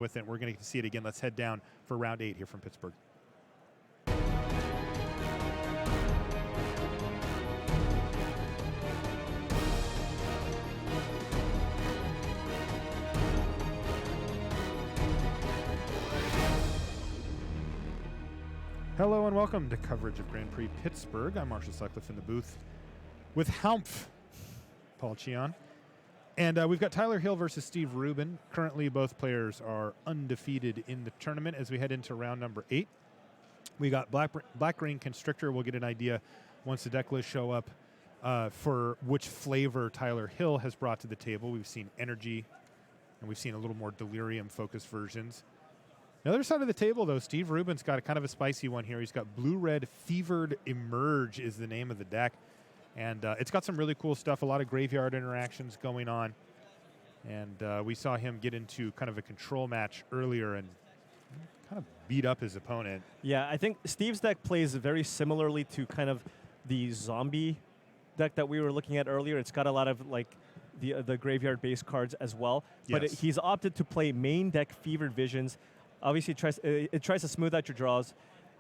with it. We're going to get to see it again. Let's head down for round 8 here from Pittsburgh. Hello and welcome to coverage of Grand Prix Pittsburgh. I'm Marshall Sutcliffe in the booth with Haumph, Paul Cheon. And we've got Tyler Hill versus Steve Rubin. Currently, both players are undefeated in the tournament as we head into round number 8. We got Black-Green Constrictor. We'll get an idea once the deck lists show up for which flavor Tyler Hill has brought to the table. We've seen Energy, and we've seen a little more Delirium-focused versions. The other side of the table, though, Steve Rubin's got a kind of a spicy one here. He's got Blue-Red Fevered Emerge is the name of the deck. And it's got some really cool stuff, a lot of graveyard interactions going on. And we saw him get into kind of a control match earlier and kind of beat up his opponent. Yeah, I think Steve's deck plays very similarly to kind of the zombie deck that we were looking at earlier. It's got a lot of like the graveyard-based cards as well. Yes. But he's opted to play main deck Fevered Visions. Obviously, it tries to smooth out your draws.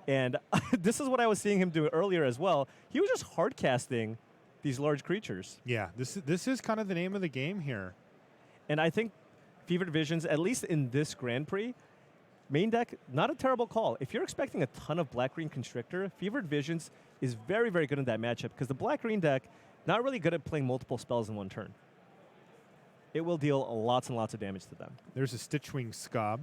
And this is what I was seeing him do earlier as well. He was just hard casting these large creatures. Yeah, this is kind of the name of the game here. And I think Fevered Visions, at least in this Grand Prix, main deck, not a terrible call. If you're expecting a ton of Black-Green Constrictor, Fevered Visions is very, very good in that matchup because the Black-Green deck, not really good at playing multiple spells in one turn. It will deal lots and lots of damage to them. There's a Stitchwing Scob.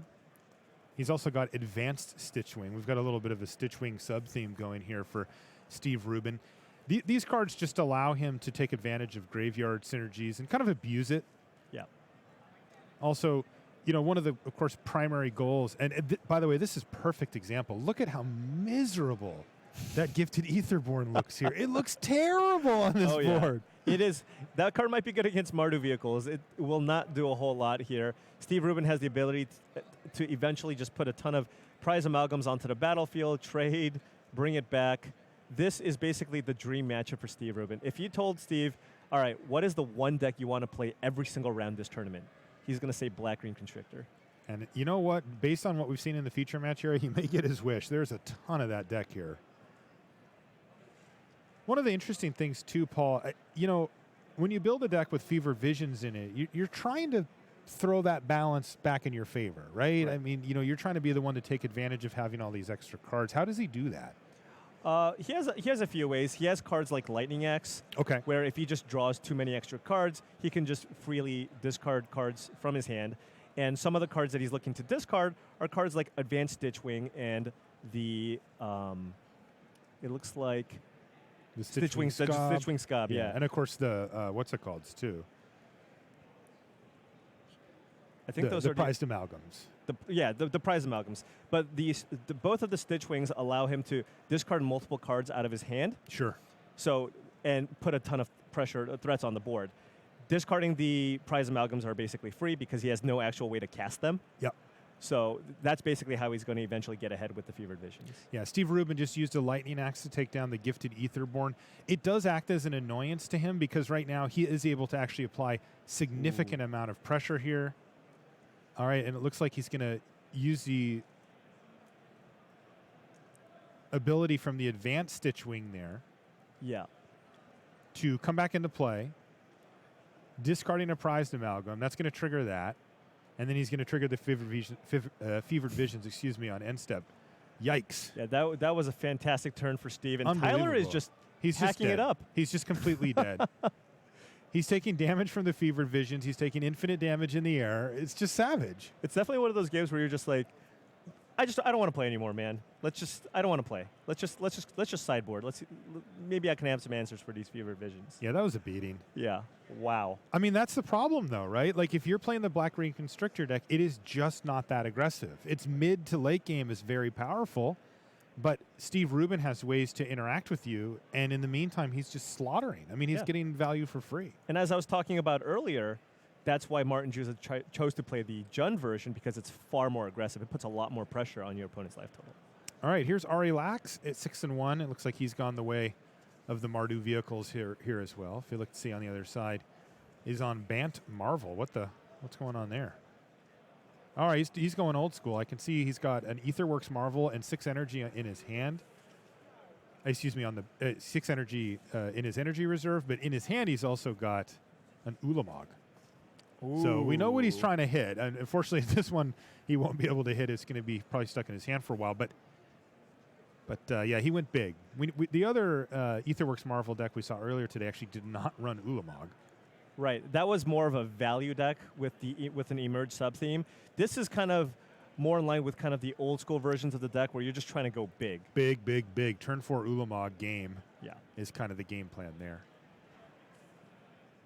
He's also got Advanced Stitchwing. We've got a little bit of a Stitchwing sub-theme going here for Steve Rubin. These cards just allow him to take advantage of graveyard synergies and kind of abuse it. Yeah. Also, you know, one of the, of course, primary goals, and by the way, this is perfect example. Look at how miserable that Gifted Aetherborn looks here. It looks terrible on this board. It is. That card might be good against Mardu vehicles. It will not do a whole lot here. Steve Rubin has the ability to eventually just put a ton of prize amalgams onto the battlefield, trade, bring it back. This is basically the dream matchup for Steve Rubin. If you told Steve, all right, what is the one deck you want to play every single round this tournament? He's going to say Black-Green Constrictor. And you know what? Based on what we've seen in the feature match here, he may get his wish. There's a ton of that deck here. One of the interesting things, too, Paul, you know, when you build a deck with Fevered Visions in it, you're trying to throw that balance back in your favor, right? I mean, you know, you're trying to be the one to take advantage of having all these extra cards. How does he do that? He has a few ways. He has cards like Lightning Axe, where if he just draws too many extra cards, he can just freely discard cards from his hand. And some of the cards that he's looking to discard are cards like Advanced Stitchwing and the, it looks like... The Stitchwing Scob, yeah. And, of course, the, what's it called, too? I think those are the prized amalgams. The prize amalgams. But both of the Stitchwings allow him to discard multiple cards out of his hand. Sure. So, and put a ton of threats on the board. Discarding the prize amalgams are basically free because he has no actual way to cast them. Yep. So that's basically how he's going to eventually get ahead with the Fevered Visions. Yeah, Steve Rubin just used a Lightning Axe to take down the Gifted Aetherborn. It does act as an annoyance to him because right now he is able to actually apply significant amount of pressure here. All right, and it looks like he's going to use the ability from the Advanced Stitchwing there. Yeah. To come back into play, discarding a prized amalgam. That's going to trigger that. And then he's going to trigger the Fevered Visions, on end step. Yikes. Yeah, that was a fantastic turn for Steve. And Tyler is just hacking it up. He's just completely dead. He's taking damage from the Fevered Visions. He's taking infinite damage in the air. It's just savage. It's definitely one of those games where you're just like, I don't want to play anymore, man. I don't want to play. Let's just sideboard. Maybe I can have some answers for these Fevered Visions. Yeah, that was a beating. Yeah. Wow. I mean, that's the problem, though, right? Like, if you're playing the Black-Green Constrictor deck, it is just not that aggressive. Its mid to late game is very powerful, but Steve Rubin has ways to interact with you, and in the meantime, he's just slaughtering. I mean, he's getting value for free. And as I was talking about earlier, that's why Martin Juza chose to play the Jund version because it's far more aggressive. It puts a lot more pressure on your opponent's life total. All right, here's Ari Lax at 6-1. It looks like he's gone the way of the Mardu vehicles here as well. If you look to see on the other side, is on Bant Marvel. What's going on there? All right, he's going old school. I can see he's got an Aetherworks Marvel and 6 energy in his hand. Excuse me, on the 6 energy in his energy reserve, but in his hand he's also got an Ulamog. So we know what he's trying to hit. And unfortunately, this one he won't be able to hit. It's going to be probably stuck in his hand for a while. But yeah, he went big. The other Aetherworks Marvel deck we saw earlier today actually did not run Ulamog. Right. That was more of a value deck with an Emerge sub-theme. This is kind of more in line with kind of the old school versions of the deck where you're just trying to go big. Big, big, big. Turn 4 Ulamog game is kind of the game plan there.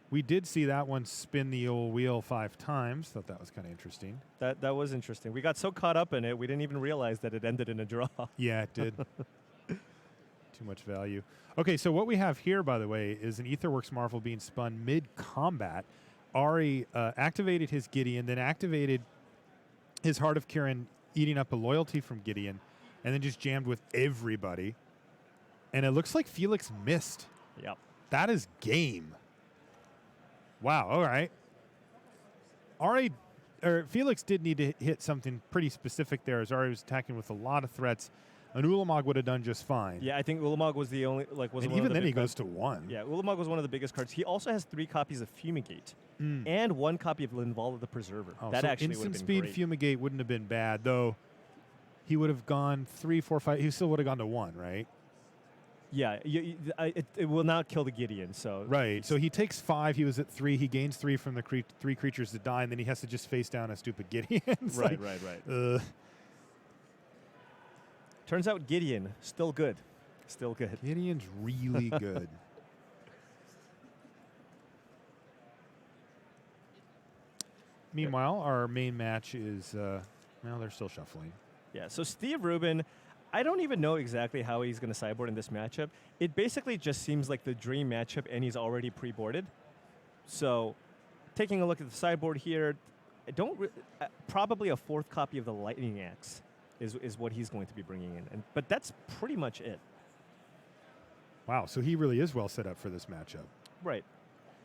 We did see that one spin the old wheel 5 times. Thought that was kind of interesting. That was interesting. We got so caught up in it, we didn't even realize that it ended in a draw. Yeah, it did. Too much value. Okay, so what we have here, by the way, is an Aetherworks Marvel being spun mid-combat. Ari activated his Gideon, then activated his Heart of Kirin, eating up a loyalty from Gideon, and then just jammed with everybody. And it looks like Felix missed. Yep. That is game. Wow, all right. Felix did need to hit something pretty specific there as Ari was attacking with a lot of threats. An Ulamog would have done just fine. Yeah, I think Ulamog was the only, and even then he goes to 1. Yeah, Ulamog was one of the biggest cards. He also has 3 copies of Fumigate and 1 copy of Linvala the Preserver. That so actually would have been instant speed great. Fumigate wouldn't have been bad, though he would have gone 3, 4, 5. He still would have gone to 1, right? Yeah, it will not kill the Gideon. So right. So he takes 5. He was at 3. He gains 3 from the 3 creatures that die, and then he has to just face down a stupid Gideon. Right. Turns out Gideon still good. Still good. Gideon's really good. Meanwhile, our main match is they're still shuffling. Yeah. So Steve Rubin, I don't even know exactly how he's going to sideboard in this matchup. It basically just seems like the dream matchup, and he's already pre-boarded. So, taking a look at the sideboard here, probably a 4th copy of the Lightning Axe is what he's going to be bringing in. But that's pretty much it. Wow, so he really is well set up for this matchup. Right.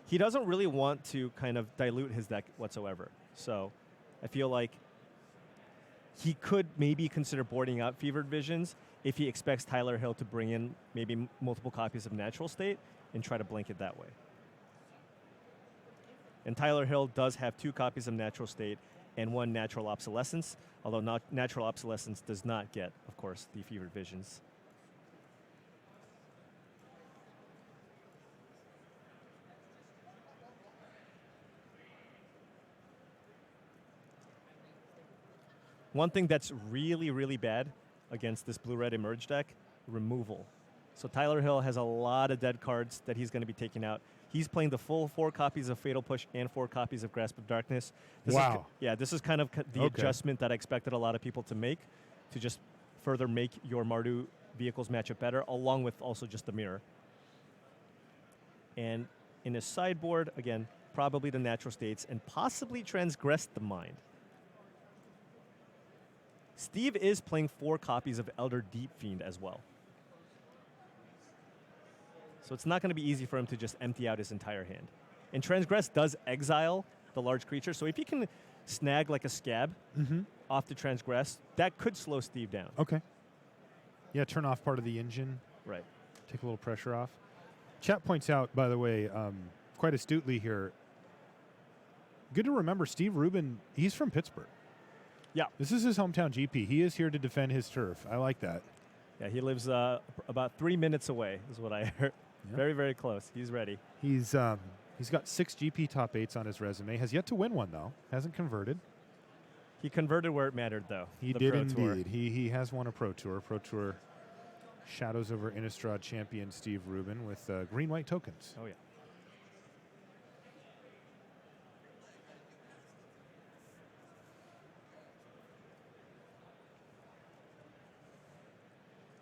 He doesn't really want to kind of dilute his deck whatsoever. So, I feel like he could maybe consider boarding out Fevered Visions if he expects Tyler Hill to bring in maybe multiple copies of Natural State and try to blank it that way. And Tyler Hill does have 2 copies of Natural State and 1 Natural Obsolescence, although Natural Obsolescence does not get, of course, the Fevered Visions. One thing that's really, really bad against this blue-red Emerge deck, removal. So Tyler Hill has a lot of dead cards that he's going to be taking out. He's playing the full 4 copies of Fatal Push and 4 copies of Grasp of Darkness. This is kind of the adjustment that I expected a lot of people to make to just further make your Mardu vehicles matchup better, along with also just the mirror. And in his sideboard, again, probably the Natural States and possibly Transgress the Mind. Steve is playing 4 copies of Elder Deep Fiend as well. So it's not going to be easy for him to just empty out his entire hand. And Transgress does exile the large creature, so if he can snag like a Scab off the Transgress, that could slow Steve down. Okay. Yeah, turn off part of the engine. Right. Take a little pressure off. Chat points out, by the way, quite astutely here, good to remember Steve Rubin, he's from Pittsburgh. Yeah. This is his hometown GP. He is here to defend his turf. I like that. Yeah, he lives about 3 minutes away, is what I heard. Yep. Very, very close. He's ready. He's got 6 GP top 8s on his resume. Has yet to win one, though. Hasn't converted. He converted where it mattered, though. He did indeed. He has won a Pro Tour. Pro Tour Shadows over Innistrad champion Steve Rubin with green-white tokens. Oh, yeah.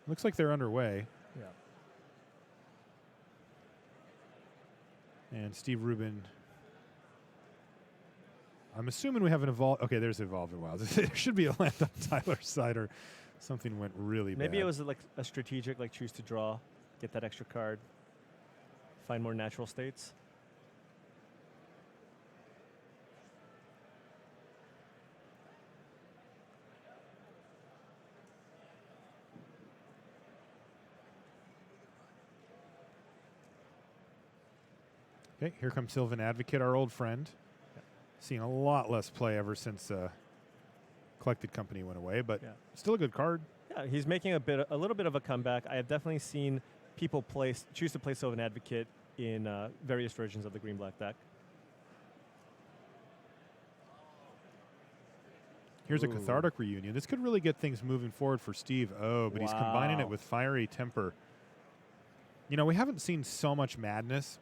Looks like they're underway. Yeah. And Steve Rubin, I'm assuming we haven't evolved. Okay, there's Evolving Wilds. There should be a land on Tyler's side or something went really bad. Maybe it was like a strategic, like choose to draw, get that extra card, find more natural states. Okay, here comes Sylvan Advocate, our old friend. Seen a lot less play ever since Collected Company went away, but still a good card. Yeah, he's making a little bit of a comeback. I have definitely seen people choose to play Sylvan Advocate in various versions of the green-black deck. Here's a Cathartic Reunion. This could really get things moving forward for Steve. Oh, but he's combining it with Fiery Temper. You know, we haven't seen so much madness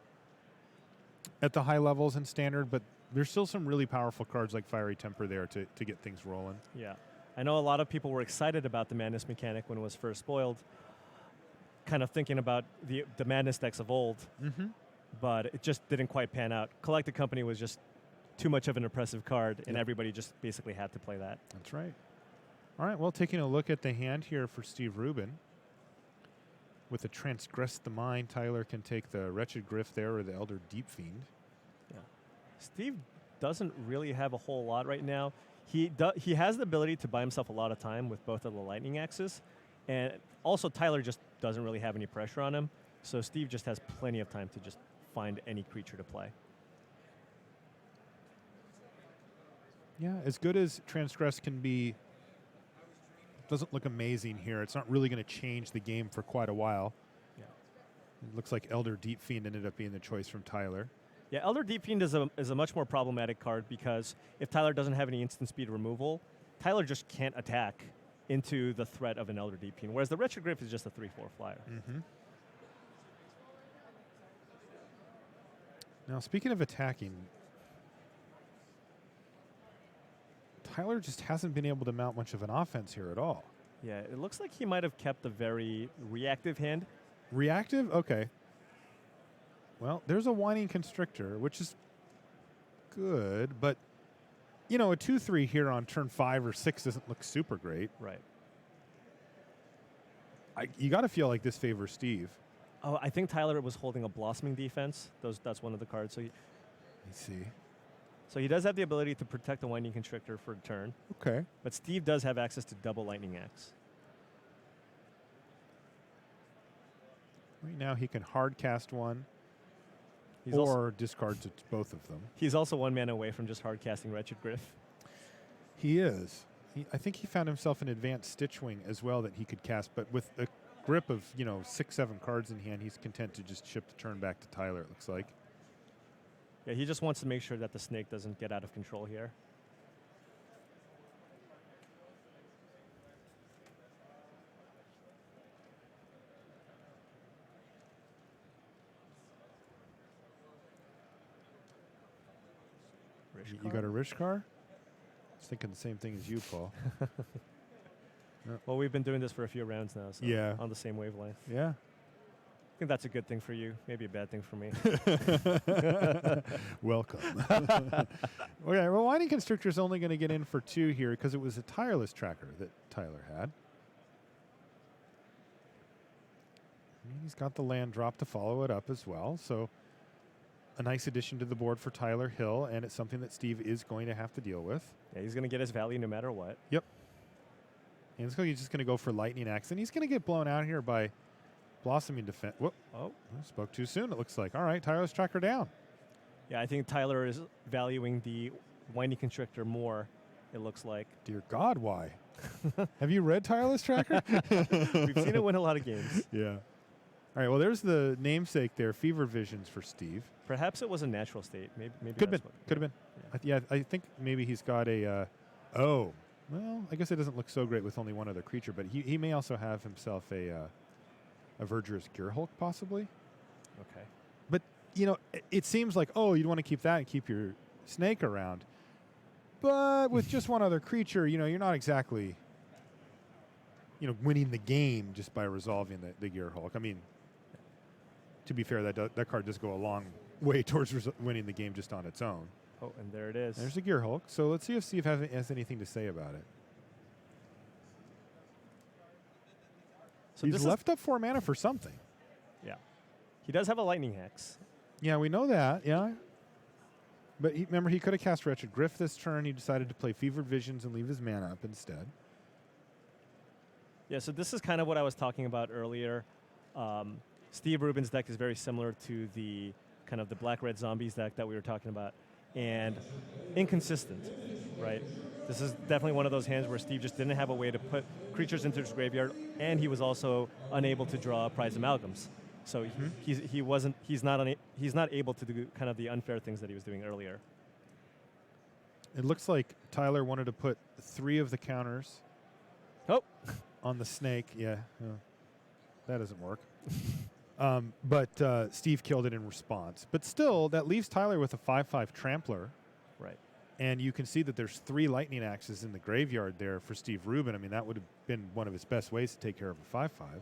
at the high levels in Standard, but there's still some really powerful cards like Fiery Temper there to get things rolling. Yeah. I know a lot of people were excited about the Madness mechanic when it was first spoiled, kind of thinking about the Madness decks of old, but it just didn't quite pan out. Collected Company was just too much of an impressive card, and everybody just basically had to play that. That's right. All right, well, taking a look at the hand here for Steve Rubin. With the Transgress the Mind, Tyler can take the Wretched Griff there or the Elder Deep Fiend. Yeah. Steve doesn't really have a whole lot right now. He has the ability to buy himself a lot of time with both of the Lightning Axes, and also Tyler just doesn't really have any pressure on him, so Steve just has plenty of time to just find any creature to play. Yeah, as good as Transgress can be, doesn't look amazing here. It's not really going to change the game for quite a while. Yeah. It looks like Elder Deep Fiend ended up being the choice from Tyler. Yeah, Elder Deep Fiend is a much more problematic card because if Tyler doesn't have any instant speed removal, Tyler just can't attack into the threat of an Elder Deep Fiend, whereas the Wretched Griff is just a 3/4 flyer. Now, speaking of attacking, Tyler just hasn't been able to mount much of an offense here at all. Yeah, it looks like he might have kept a very reactive hand. Reactive? Okay. Well, there's a Whining Constrictor, which is good, but, you know, a 2/3 here on turn 5 or 6 doesn't look super great. Right. You got to feel like this favors Steve. Oh, I think Tyler was holding a Blossoming Defense. That's one of the cards. So Let's see. So he does have the ability to protect the Winding Constrictor for a turn. Okay. But Steve does have access to double Lightning Axe. Right now he can hard cast one He's or discard to both of them. He's also 1 mana away from just hard casting Wretched Griff. He is. I think he found himself an advanced Stitchwing as well that he could cast, but with a grip of, 6, 7 cards in hand, he's content to just ship the turn back to Tyler, it looks like. Yeah, he just wants to make sure that the snake doesn't get out of control here. You got a Rishkar? I was thinking the same thing as you, Paul. Well, we've been doing this for a few rounds now, so yeah, on the same wavelength. Yeah. I think that's a good thing for you, maybe a bad thing for me. Welcome. Okay, well, Whining Constrictor is only going to get in for 2 here because it was a Tireless Tracker that Tyler had. He's got the land drop to follow it up as well, so a nice addition to the board for Tyler Hill, and it's something that Steve is going to have to deal with. Yeah, he's going to get his value no matter what. Yep. And he's just going to go for Lightning Axe, and he's going to get blown out here by Blossoming Defense. Whoop. Oh, I spoke too soon, it looks like. All right, Tyler's tracker down. Yeah, I think Tyler is valuing the Winding Constrictor more, it looks like. Dear God, why? Have you read Tireless Tracker? We've seen it win a lot of games. Yeah. All right, well, there's the namesake there, Fever Visions for Steve. Perhaps it was a natural state. Maybe could have been. Yeah. I think maybe he's got a... well, I guess it doesn't look so great with only one other creature, but he may also have himself a Verdurous Gearhulk, possibly. Okay. But, it seems like, you'd want to keep that and keep your snake around. But with just one other creature, you're not exactly, winning the game just by resolving the Gearhulk. I mean, to be fair, that card does go a long way towards winning the game just on its own. Oh, and there it is. There's the Gearhulk. So let's see if Steve has anything to say about it. So he's left up 4 mana for something. Yeah. He does have a Lightning Axe. Yeah, we know that, yeah. But remember, he could have cast Wretched Griff this turn. He decided to play Fevered Visions and leave his mana up instead. Yeah, so this is kind of what I was talking about earlier. Steve Rubin's deck is very similar to the kind of the black-red zombies deck that we were talking about, and inconsistent, right? This is definitely one of those hands where Steve just didn't have a way to put creatures into his graveyard, and he was also unable to draw prize amalgams. So he's not able to do kind of the unfair things that he was doing earlier. It looks like Tyler wanted to put 3 of the counters on the snake. Yeah, that doesn't work. But Steve killed it in response. But still, that leaves Tyler with a 5/5 Trampler. Right. And you can see that there's 3 lightning axes in the graveyard there for Steve Rubin. I mean, that would have been one of his best ways to take care of a 5/5.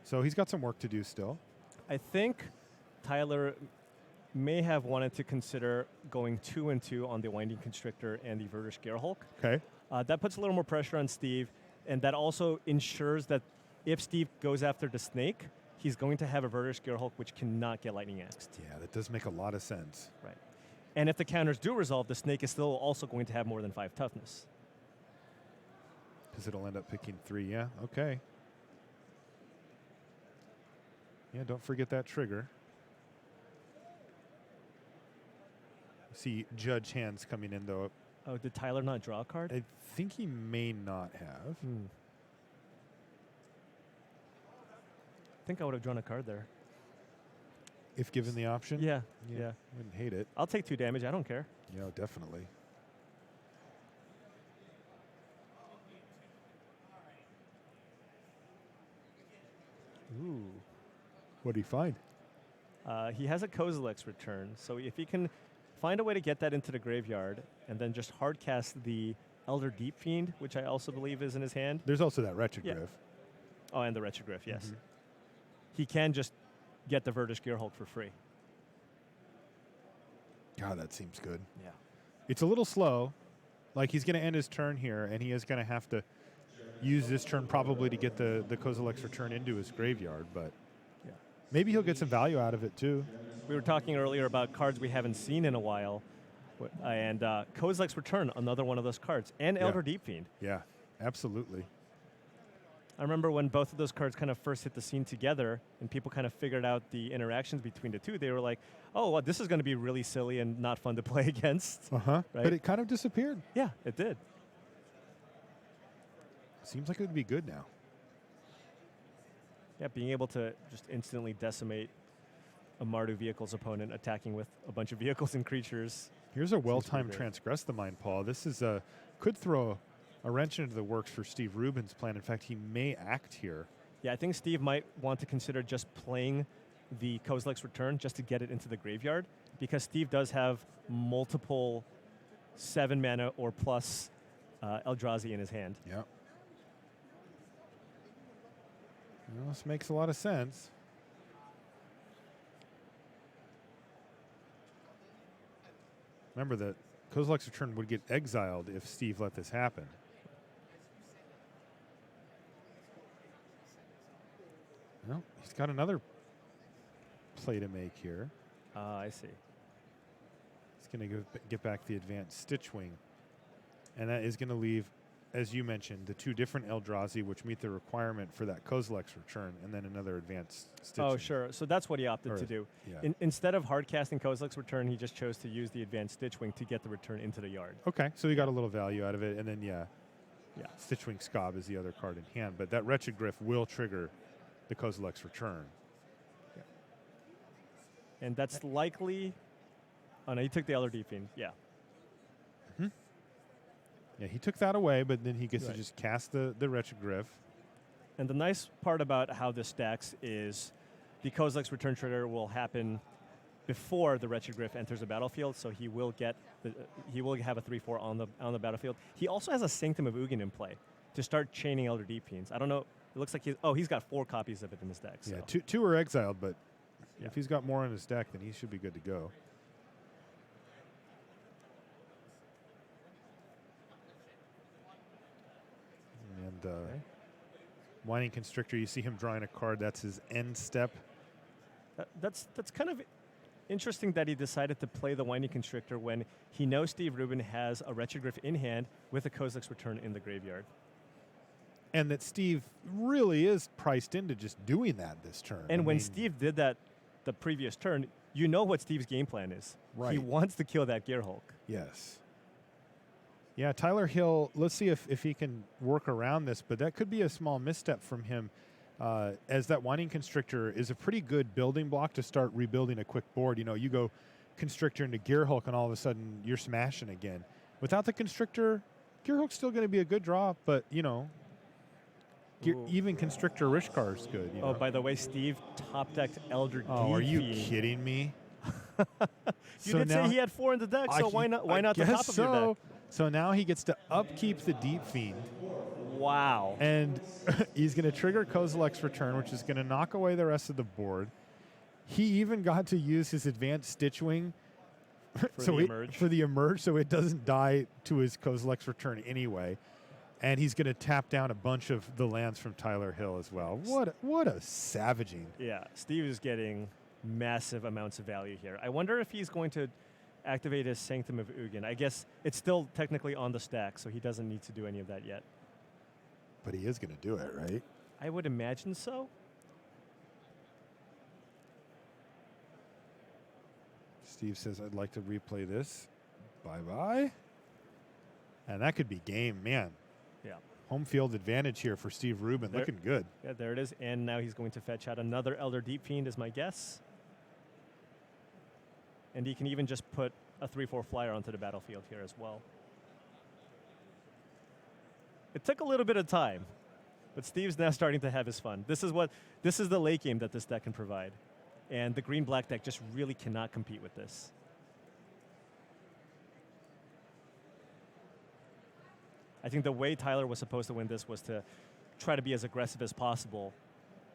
So he's got some work to do still. I think Tyler may have wanted to consider going 2-2 on the Winding Constrictor and the Verdish Gearhulk. Okay. That puts a little more pressure on Steve, and that also ensures that if Steve goes after the snake, he's going to have a Verdish Gearhulk which cannot get Lightning Axed. Yeah, that does make a lot of sense. Right. And if the counters do resolve, the snake is still also going to have more than 5 toughness. Because it'll end up picking 3, yeah. Okay. Yeah, don't forget that trigger. See Judge hands coming in, though. Oh, did Tyler not draw a card? I think he may not have. I think I would have drawn a card there. If given the option? Yeah. Wouldn't hate it. I'll take 2 damage. I don't care. Yeah, definitely. Ooh. What do you find? He has a Kozilek's Return, so if he can find a way to get that into the graveyard and then just hard cast the Elder Deep Fiend, which I also believe is in his hand. There's also that Wretched Yeah. Griff. Oh, and the Wretched Griff, yes. He can just get the Verdish Gearhulk for free. God, that seems good. Yeah. It's a little slow. Like, he's going to end his turn here, and he is going to have to use this turn probably to get the Kozilek's Return into his graveyard, but maybe he'll get some value out of it, too. We were talking earlier about cards we haven't seen in a while, and Kozilek's Return, another one of those cards, and Elder Deep Fiend. Yeah, absolutely. I remember when both of those cards kind of first hit the scene together and people kind of figured out the interactions between the two, they were like, oh, well, this is going to be really silly and not fun to play against. Right? But it kind of disappeared. Yeah, it did. Seems like it would be good now. Yeah, being able to just instantly decimate a Mardu vehicle's opponent attacking with a bunch of vehicles and creatures. Here's a well-timed Transgress the Mind, Paul. This is could throw a wrench into the works for Steve Rubin's plan. In fact, he may act here. Yeah, I think Steve might want to consider just playing the Kozilek's Return just to get it into the graveyard, because Steve does have multiple 7 mana or plus Eldrazi in his hand. Yeah. Well, this makes a lot of sense. Remember that Kozilek's Return would get exiled if Steve let this happen. Well, he's got another play to make here. I see. He's going to get back the advanced Stitchwing. And that is going to leave, as you mentioned, the 2 different Eldrazi, which meet the requirement for that Kozilek's Return, and then another advanced Stitchwing. Oh, sure. So that's what he opted to do. Yeah. Instead of hard casting Kozilek's Return, he just chose to use the advanced Stitchwing to get the return into the yard. Okay, so he got a little value out of it, and then, Stitchwing Scob is the other card in hand. But that Wretched Griff will trigger the Kozilek's Return. Yeah. And that's likely... Oh, no, he took the Elder Deep Fiend. Yeah. Yeah, he took that away, but then he gets to just cast the Wretched Griff. And the nice part about how this stacks is the Kozilek's Return trigger will happen before the Wretched Griff enters the battlefield, so he will get he will have a 3/4 on the battlefield. He also has a Sanctum of Ugin in play to start chaining Elder Deep Fiends. I don't know. It looks like he's got 4 copies of it in his deck. So. Yeah, two are exiled, but if he's got more in his deck, then he should be good to go. And Winding Constrictor, you see him drawing a card. That's his end step. That's kind of interesting that he decided to play the Winding Constrictor when he knows Steve Rubin has a Wretched Griff in hand with a Kozilek's Return in the graveyard. And that Steve really is priced into just doing that this turn. And when Steve did that the previous turn, you know what Steve's game plan is. Right. He wants to kill that Gear Hulk. Yes. Yeah, Tyler Hill, let's see if he can work around this, but that could be a small misstep from him, as that Winding Constrictor is a pretty good building block to start rebuilding a quick board. You know, you go Constrictor into Gear Hulk, and all of a sudden you're smashing again. Without the Constrictor, Gear Hulk's still going to be a good draw, but, you know, even Constrictor Rishkar is good. You know? By the way, Steve top-decked Elder Deep Oh, are you Fiend. kidding me? You did say he had 4 in the deck, so why not the top of your deck? So now he gets to upkeep the Deep Fiend. Wow. And he's going to trigger Kozilek's Return, which is going to knock away the rest of the board. He even got to use his Advanced Stitchwing for the Emerge, so it doesn't die to his Kozilek's Return anyway. And he's going to tap down a bunch of the lands from Tyler Hill as well. What a savaging. Yeah, Steve is getting massive amounts of value here. I wonder if he's going to activate his Sanctum of Ugin. I guess it's still technically on the stack, so he doesn't need to do any of that yet. But he is going to do it, right? I would imagine so. Steve says, I'd like to replay this. Bye-bye. And that could be game, man. Yeah. Home field advantage here for Steve Rubin. Looking good. Yeah, there it is. And now he's going to fetch out another Elder Deep Fiend is my guess. And he can even just put a 3/4 flyer onto the battlefield here as well. It took a little bit of time, but Steve's now starting to have his fun. This is the late game that this deck can provide. And the green-black deck just really cannot compete with this. I think the way Tyler was supposed to win this was to try to be as aggressive as possible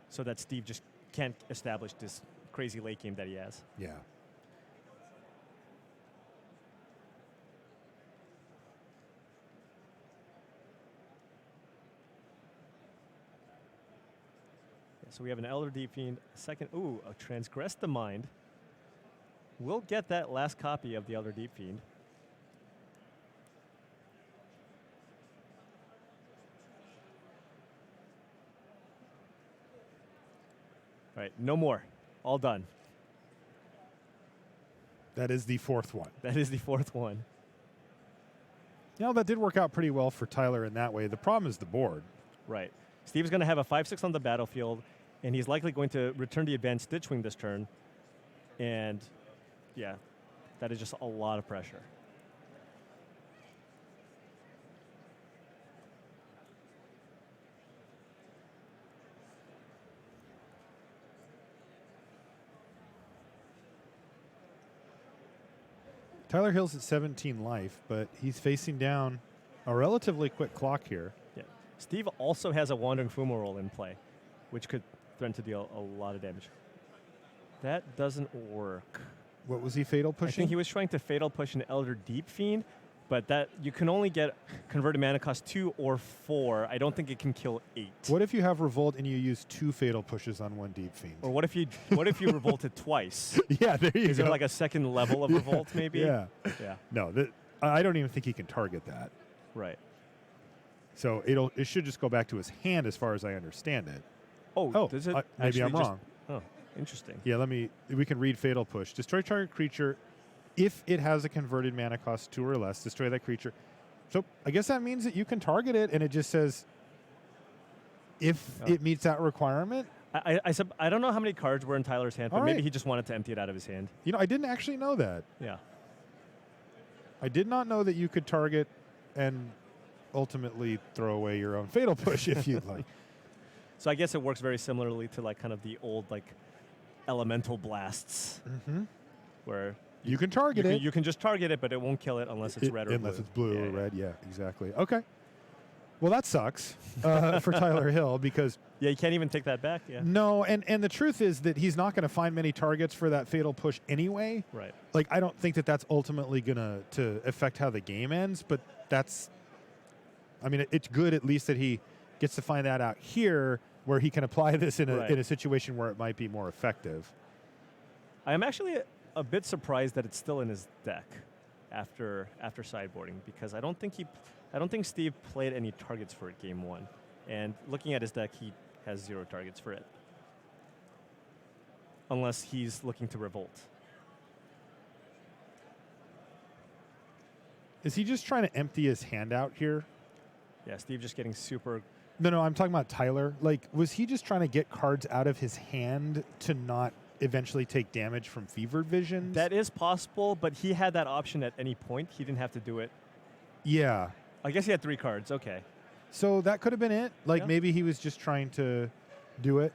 so that Steve just can't establish this crazy late game that he has. Yeah. So we have an Elder Deep Fiend, second, a Transgress the Mind. We'll get that last copy of the Elder Deep Fiend. All right, no more. All done. That is the 4th one. That is the 4th one. Yeah, that did work out pretty well for Tyler in that way. The problem is the board. Right. Steve's going to have a 5/6 on the battlefield, and he's likely going to return the Advanced Stitchwing this turn. And, yeah, that is just a lot of pressure. Tyler Hill's at 17 life, but he's facing down a relatively quick clock here. Yeah. Steve also has a Wandering Fumarole in play, which could threaten to deal a lot of damage. That doesn't work. What was he fatal pushing? I think he was trying to fatal push an Elder Deep Fiend, but that you can only get converted mana cost 2 or 4. I don't think it can kill 8. What if you have Revolt and you use 2 fatal pushes on 1 Deep Fiend? Or what if you revolted twice? Yeah, there you go. Is there like a second level of revolt maybe? Yeah. Yeah. No, I don't even think he can target that. Right. So it should just go back to his hand as far as I understand it. Oh, does it maybe I'm wrong. Oh, interesting. Yeah, we can read Fatal Push. Destroy target creature. If it has a converted mana cost 2 or less, destroy that creature. So I guess that means that you can target it, and it just says if it meets that requirement. I don't know how many cards were in Tyler's hand, but All maybe right. he just wanted to empty it out of his hand. You know, I didn't actually know that. Yeah. I did not know that you could target and ultimately throw away your own Fatal Push if you'd like. So I guess it works very similarly to like kind of the old like elemental blasts, where you can target it. You can just target it, but it won't kill it unless it's red or blue. Unless it's blue or red, yeah, exactly. Okay. Well, that sucks for Tyler Hill because... Yeah, you can't even take that back, yeah. No, and the truth is that he's not going to find many targets for that Fatal Push anyway. Right. Like, I don't think that that's ultimately going to affect how the game ends, but that's... I mean, it's good at least that he gets to find that out here where he can apply this in a situation where it might be more effective. I am actually a bit surprised that it's still in his deck after sideboarding because I don't think Steve played any targets for it game 1. And looking at his deck, he has 0 targets for it. Unless he's looking to revolt. Is he just trying to empty his hand out here? Yeah, Steve just getting super. No, I'm talking about Tyler. Like, was he just trying to get cards out of his hand to not eventually take damage from fevered visions? That is possible, but he had that option at any point. He didn't have to do it. Yeah. I guess he had 3 cards. Okay. So that could have been it. Like, maybe he was just trying to do it.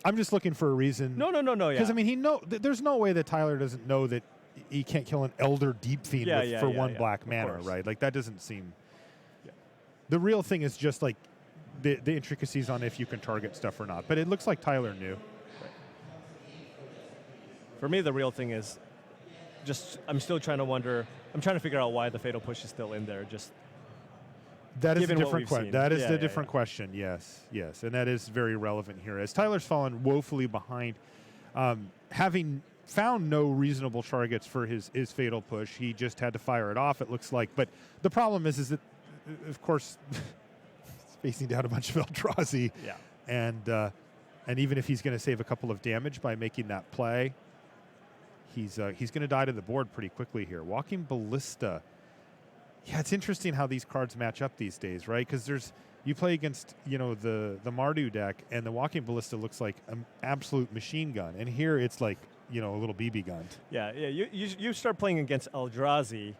I'm just looking for a reason. No. Yeah. Because, I mean, there's no way that Tyler doesn't know that he can't kill an Elder Deep Fiend for one black mana, right? Like, that doesn't seem... Yeah. The real thing is just, like, the intricacies on if you can target stuff or not. But it looks like Tyler knew. Right. For me, the real thing is just I'm still trying to wonder... I'm trying to figure out why the Fatal Push is still in there. Just that is a different question. That is the different question. Yes, and that is very relevant here. As Tyler's fallen woefully behind, having found no reasonable targets for his Fatal Push, he just had to fire it off. It looks like, but the problem is that, of course, he's facing down a bunch of Eldrazi, and even if he's going to save a couple of damage by making that play. He's going to die to the board pretty quickly here. Walking Ballista. Yeah, it's interesting how these cards match up these days, right? Because you play against the Mardu deck, and the Walking Ballista looks like an absolute machine gun, and here it's like a little BB gun. Yeah. You start playing against Eldrazi,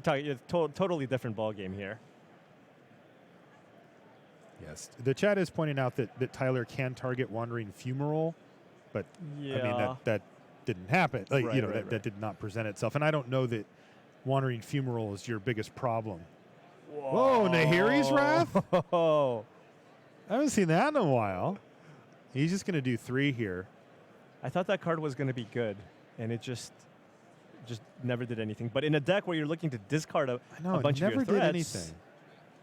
you're totally different ball game here. Yes, the chat is pointing out that Tyler can target Wandering Fumarole, but I mean that didn't happen. Like that did not present itself, and I don't know that Wandering Fumarole is your biggest problem. Whoa, Nahiri's Wrath? Oh, I haven't seen that in a while. He's just going to do 3 here. I thought that card was going to be good, and it just never did anything. But in a deck where you're looking to discard a bunch of your threats, did anything.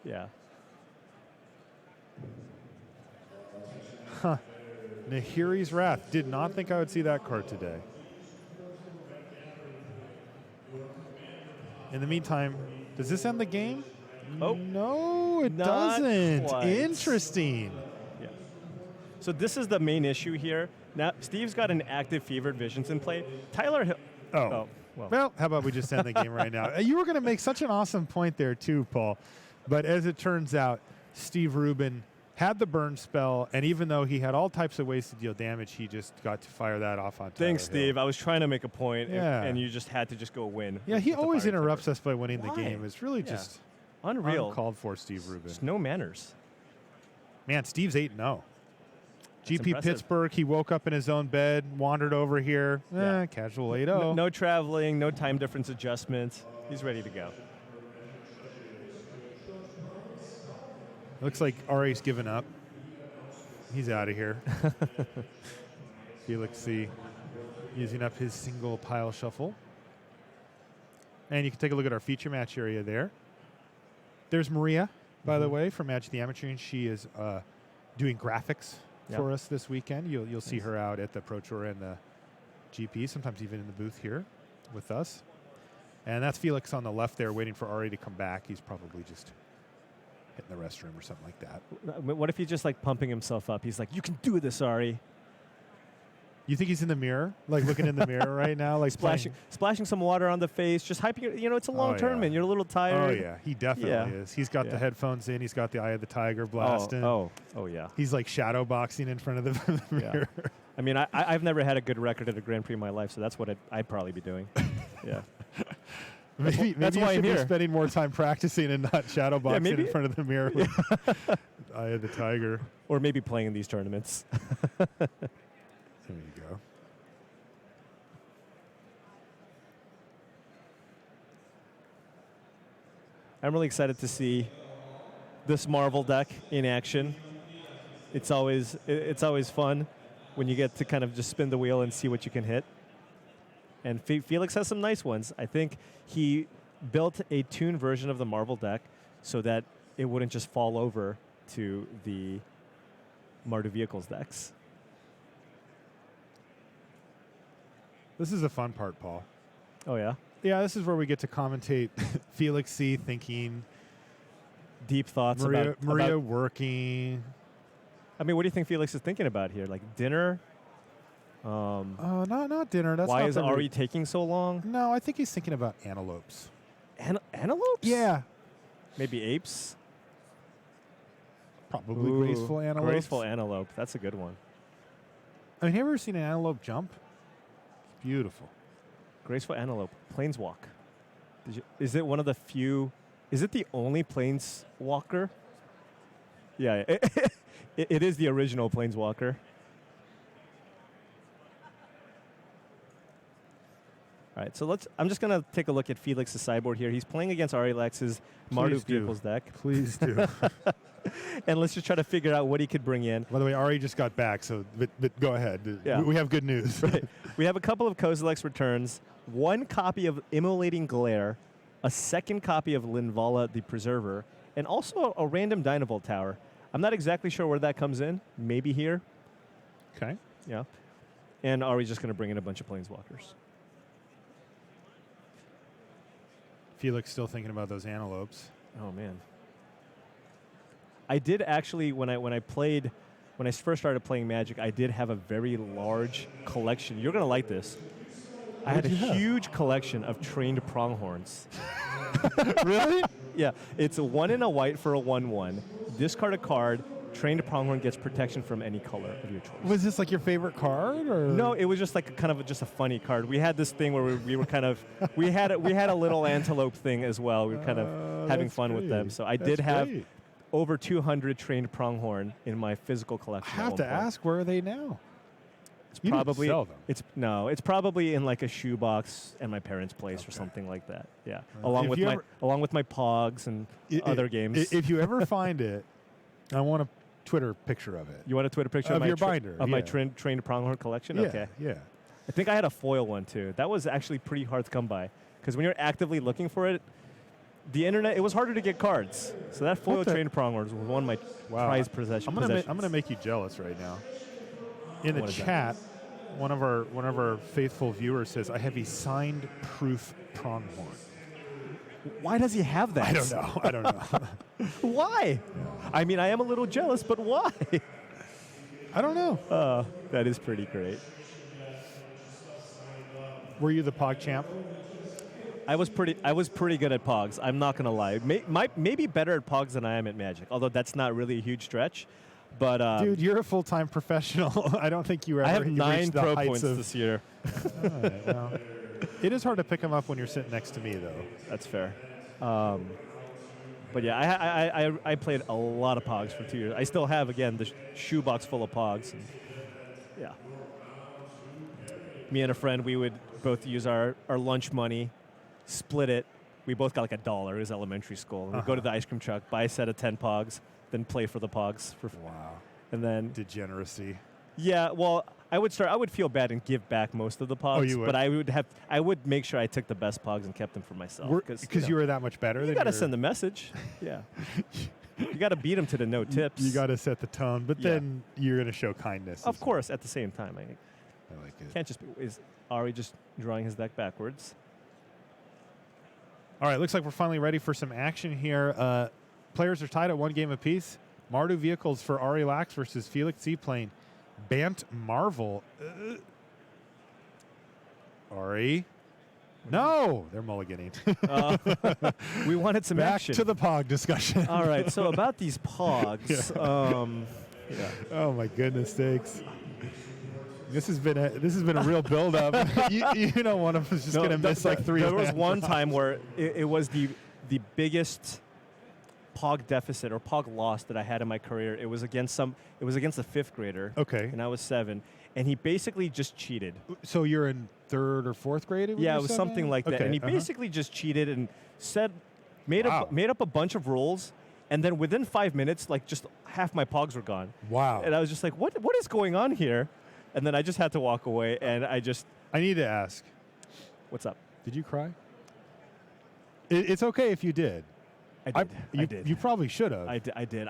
Yeah. Huh. Nahiri's Wrath. Did not think I would see that card today. In the meantime, does this end the game? Oh. No, it doesn't. Quite. Interesting. Yeah. So this is the main issue here. Now, Steve's got an active Fevered Visions in play. Tyler... Well, how about we just end the game right now? You were going to make such an awesome point there, too, Paul. But as it turns out, Steve Rubin had the burn spell, and even though he had all types of ways to deal damage, he just got to fire that off on Tyler Thanks, Hill. Steve. I was trying to make a point, and you just had to just go win. Yeah, he always interrupts us by winning the game. It's really just unreal. Uncalled for, Steve Rubin. Just no manners. Man, Steve's 8-0. GP impressive. Pittsburgh, he woke up in his own bed, wandered over here. Casual 8-0. No traveling, no time difference adjustment. He's ready to go. Looks like Ari's given up. He's out of here. Felix C. using up his single pile shuffle. And you can take a look at our feature match area there. There's Maria, by the way, from Magic the Amateur, and she is doing graphics for us this weekend. You'll see her out at the Pro Tour and the GP, sometimes even in the booth here with us. And that's Felix on the left there waiting for Ari to come back. He's probably just hitting the restroom or something like that. What if he's just like pumping himself up? He's like, "You can do this, Ari." You think he's in the mirror, like looking in the mirror right now, like splashing some water on the face, just hyping it. It's a long tournament. You're a little tired. Oh yeah, he definitely is. He's got the headphones in. He's got the Eye of the Tiger blasting. Oh yeah. He's like shadow boxing in front of the mirror. Yeah. I mean, I've never had a good record at a Grand Prix in my life, so that's what I'd probably be doing. Yeah. Maybe that's you why should I'm be here. spending more time practicing and not shadow boxing in front of the mirror with Eye of the Tiger. Or maybe playing in these tournaments. There you go. I'm really excited to see this Marvel deck in action. It's always fun when you get to kind of just spin the wheel and see what you can hit. And Felix has some nice ones. I think he built a tuned version of the Marvel deck so that it wouldn't just fall over to the Mardu Vehicles decks. This is the fun part, Paul. Oh, yeah? Yeah, this is where we get to commentate Felix C. thinking. Deep thoughts Maria about working. I mean, what do you think Felix is thinking about here? Like dinner? Not dinner. That's Why not is the route. Ari taking so long? No, I think he's thinking about antelopes. Antelopes? Yeah. Maybe apes? Probably Ooh, graceful antelopes. Graceful antelope. That's a good one. I mean, have you ever seen an antelope jump? It's beautiful. Graceful antelope. Planeswalk. Is it one of the few? Is it the only planeswalker? Yeah, it is the original planeswalker. All right, so I'm just gonna take a look at Felix's sideboard here. He's playing against Ari Lex's Marduk Vehicles deck. Please do. And let's just try to figure out what he could bring in. By the way, Ari just got back, so but go ahead. Yeah. We have good news. Right. We have a couple of Kozilek's returns, one copy of Immolating Glare, a second copy of Linvala the Preserver, and also a random Dynavolt Tower. I'm not exactly sure where that comes in. Maybe here. Okay. Yeah. And Ari's just going to bring in a bunch of Planeswalkers. Felix still thinking about those antelopes. Oh, man. I did actually, when I first started playing Magic, I did have a very large collection. You're going to like this. I had a huge collection of trained pronghorns. Really? Yeah, it's a 1 and a white for a 1/1. Discard a card. Trained pronghorn gets protection from any color of your choice. Was this like your favorite card, or No, it was just like just a funny card. We had this thing where we were kind of we had a little antelope thing as well. We were kind of having fun with them. So I did have over 200 trained pronghorn in my physical collection. I have to ask, where are they now? It's You probably didn't sell them. it's probably in like a shoebox at my parents' place or something like that. Yeah, along with my Pogs and other games. If you ever find it, I want a Twitter picture of it. You want a Twitter picture of my your binder of my trained pronghorn collection? Yeah, Okay. yeah. I think I had a foil one too. That was actually pretty hard to come by because when you're actively looking for it, the internet, it was harder to get cards. So that foil trained pronghorn was one of my prized possessions. I'm gonna make you jealous right now. In the chat, one of our faithful viewers says, "I have a signed proof pronghorn." Why does he have that? I don't know. Why? I mean, I am a little jealous, but why? I don't know. That is pretty great. Were you the Pog champ? I was pretty good at Pogs. I'm not gonna lie. Maybe better at Pogs than I am at Magic. Although that's not really a huge stretch. But dude, you're a full-time professional. I don't think you ever. I have 9 pro heights points this year. All right, well, it is hard to pick them up when you're sitting next to me, though. That's fair. But yeah, I played a lot of Pogs for 2 years. I still have, again, the shoebox full of Pogs. And yeah. Me and a friend, we would both use our lunch money, split it. We both got like $1. It was elementary school. We'd go to the ice cream truck, buy a set of 10 Pogs, then play for the Pogs. Wow. And then degeneracy. Yeah, well, I would feel bad and give back most of the Pogs. Oh, you would? But I would make sure I took the best Pogs and kept them for myself. Because you were that much better. You got to send the message. Yeah. You got to beat them to the no tips. You got to set the tone, but then you're going to show kindness. Of course, at the same time. I like it. Can't just be, is Ari just drawing his deck backwards? All right, looks like we're finally ready for some action here. Players are tied at 1 game apiece. Marduk Vehicles for Ari Lax versus Felix Seaplane. Bant Marvel. Ari. No, they're mulliganing. We wanted some Back action. to the Pog discussion. All right, so about these Pogs. Oh my goodness sakes. This has been a real build-up. you know, one of us just gonna miss like 3. There was one time where it was the biggest Pog deficit or Pog loss that I had in my career. It was against a 5th grader. Okay. And I was 7, and he basically just cheated. So you're in 3rd or 4th grade? Yeah, it was something like that. Okay, And he basically just cheated and made up a bunch of rules. And then within 5 minutes, like just half my Pogs were gone. Wow. And I was just like, what is going on here? And then I just had to walk away, and I need to ask. What's up? Did you cry? It's okay if you did. I did. You probably should have. I did.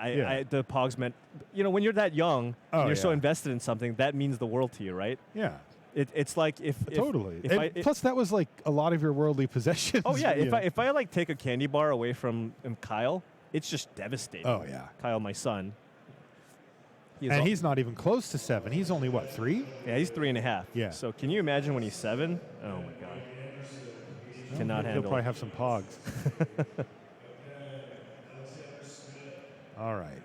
The Pogs meant, when you're that young, and you're so invested in something, that means the world to you, right? Yeah. It's like if totally. Plus, that was like a lot of your worldly possessions. Oh yeah. If I like take a candy bar away from Kyle, it's just devastating. Oh yeah. Kyle, my son. He's not even close to 7. He's only, what, 3? Yeah, he's 3.5. Yeah. So can you imagine when he's 7? Oh, my God. Cannot He'll handle probably it. have some pogs. All right.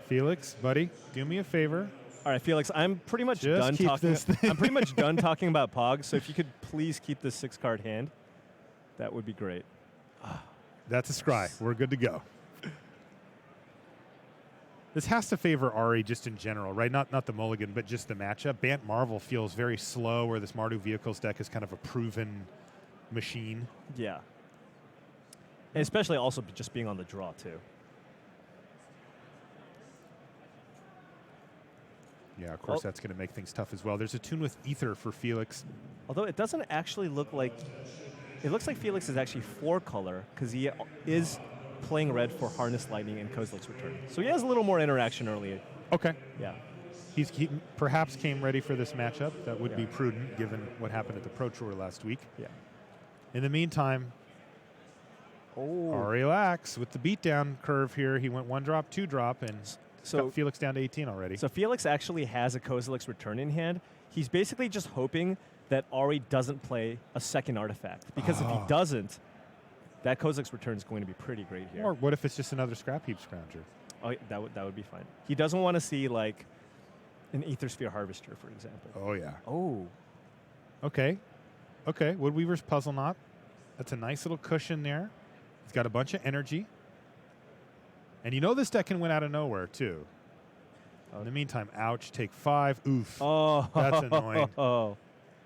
Felix, buddy, do me a favor. All right, Felix, I'm pretty much Just done keep talking. this thing. I'm pretty much done talking about Pogs. So if you could please keep this 6-card hand, that would be great. That's a scry. We're good to go. This has to favor Ari just in general, right? Not the mulligan, but just the matchup. Bant Marvel feels very slow, where this Mardu Vehicles deck is kind of a proven machine. Yeah. And especially also just being on the draw, too. Yeah, of course, that's going to make things tough as well. There's a tune with Ether for Felix. Although it doesn't actually look like... It looks like Felix is actually 4-color because he is playing red for Harness Lightning and Kozilek's Return. So he has a little more interaction early. Okay. Yeah. He perhaps came ready for this matchup. That would be prudent given what happened at the Pro Tour last week. Yeah. In the meantime, Ari Lax with the beatdown curve here. He went 1-drop, 2-drop, and got Felix down to 18 already. So Felix actually has a Kozilek's Return in hand. He's basically just hoping that Ari doesn't play a second artifact. Because if he doesn't, that Kozilek's Return is going to be pretty great here. Or what if it's just another Scrap Heap Scrounger? Oh, that would be fine. He doesn't want to see, like, an Aethersphere Harvester, for example. Oh, yeah. Oh. Okay. Okay, Woodweaver's Puzzle Knot. That's a nice little cushion there. He's got a bunch of energy. And you know this deck can win out of nowhere, too. In the meantime, ouch, take 5. Oof. Oh. That's annoying. Oh.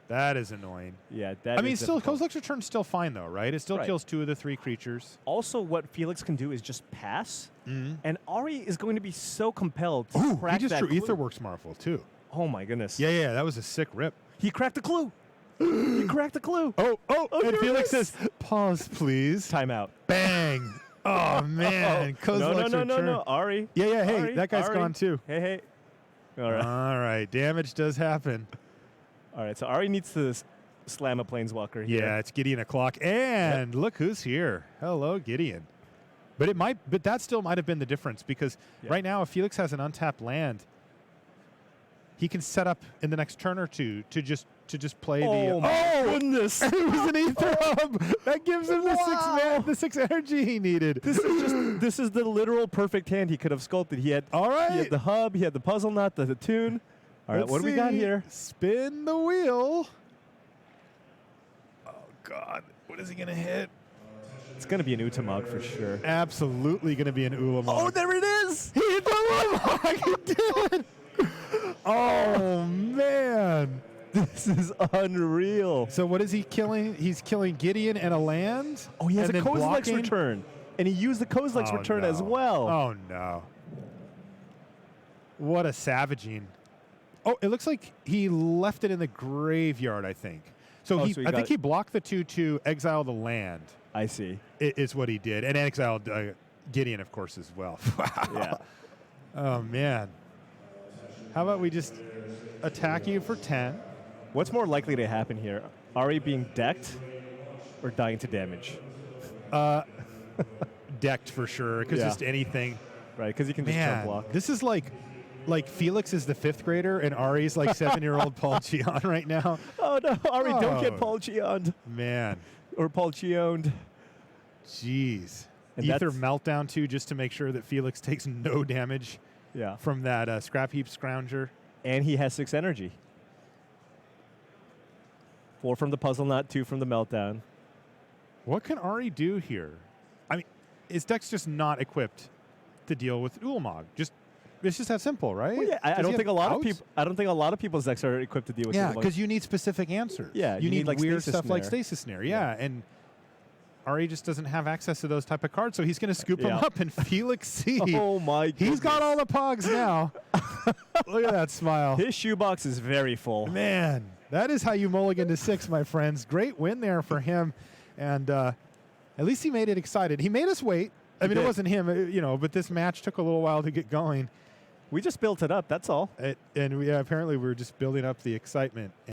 That is annoying. Yeah, that I mean, is still, difficult. Kozilek's Return's still fine, though, right? It still kills 2 of the 3 creatures. Also, what Felix can do is just pass. Mm-hmm. And Ari is going to be so compelled to Ooh, crack he just that drew clue. Aetherworks Marvel, too. Oh, my goodness. Yeah, that was a sick rip. He cracked the clue. He cracked the clue. Oh, and Felix it is. says, pause, please. Timeout. Bang. Oh, man. Kozilek's Return. No. Ari. Yeah, hey, Ari, that guy's Ari. gone, too. Hey. All right. All right, damage does happen. All right, so Ari needs to slam a Planeswalker here. Yeah, it's Gideon o'clock. And look who's here. Hello, Gideon. But that still might have been the difference because right now, if Felix has an untapped land, he can set up in the next turn or two to just play Oh my goodness! It was an Ether Hub that gives him the 6 energy he needed. This is the literal perfect hand he could have sculpted. He had He had the hub. He had the puzzle knot. The tune. All right, what do we got here? Spin the wheel. Oh God, what is he gonna hit? It's gonna be an Utamog for sure. Absolutely gonna be an Ulamog. Oh, there it is! He hit the Ulamog. He did. Oh man. This is unreal. So what is he killing? He's killing Gideon and a land? Oh, he has a and then Kozilek's blocking? Return. And he used the Kozilek's Return as well. Oh, no. What a savaging. Oh, it looks like he left it in the graveyard, I think. So I think he blocked the 2/2, exiled the land. I see. Is what he did. And exiled Gideon, of course, as well. Wow. Yeah. Oh, man. How about we just attack you for 10? What's more likely to happen here? Ari being decked or dying to damage? Decked for sure, because just anything. Right, because he can just jump block. This is like Felix is the 5th grader and Ari's like 7-year-old Paul Cheon right now. Oh, no. Ari, don't get Paul Cheoned. Man. Or Paul Cheoned. Jeez. And Ether Meltdown, too, just to make sure that Felix takes no damage from that Scrap Heap Scrounger. And he has 6 energy. 4 from the Puzzle Knot, 2 from the Meltdown. What can Ari do here? I mean, his deck's just not equipped to deal with Ulamog. It's just that simple, right? Well, yeah, I don't think a lot of people. I don't think a lot of people's decks are equipped to deal with. Yeah, Ulamog. because you need specific answers. Yeah, you need like weird Stasis stuff like Snare. Stasis Snare. Yeah, and Ari just doesn't have access to those type of cards, so he's going to scoop them up. And Felix C. Oh my! Goodness. He's got all the pogs now. Look at that smile. His shoebox is very full. Man, that is how you mulligan to 6, my friends. Great win there for him, and at least he made it excited. He made us wait. I mean, it wasn't him, but this match took a little while to get going. We just built it up. That's all. And apparently we were just building up the excitement.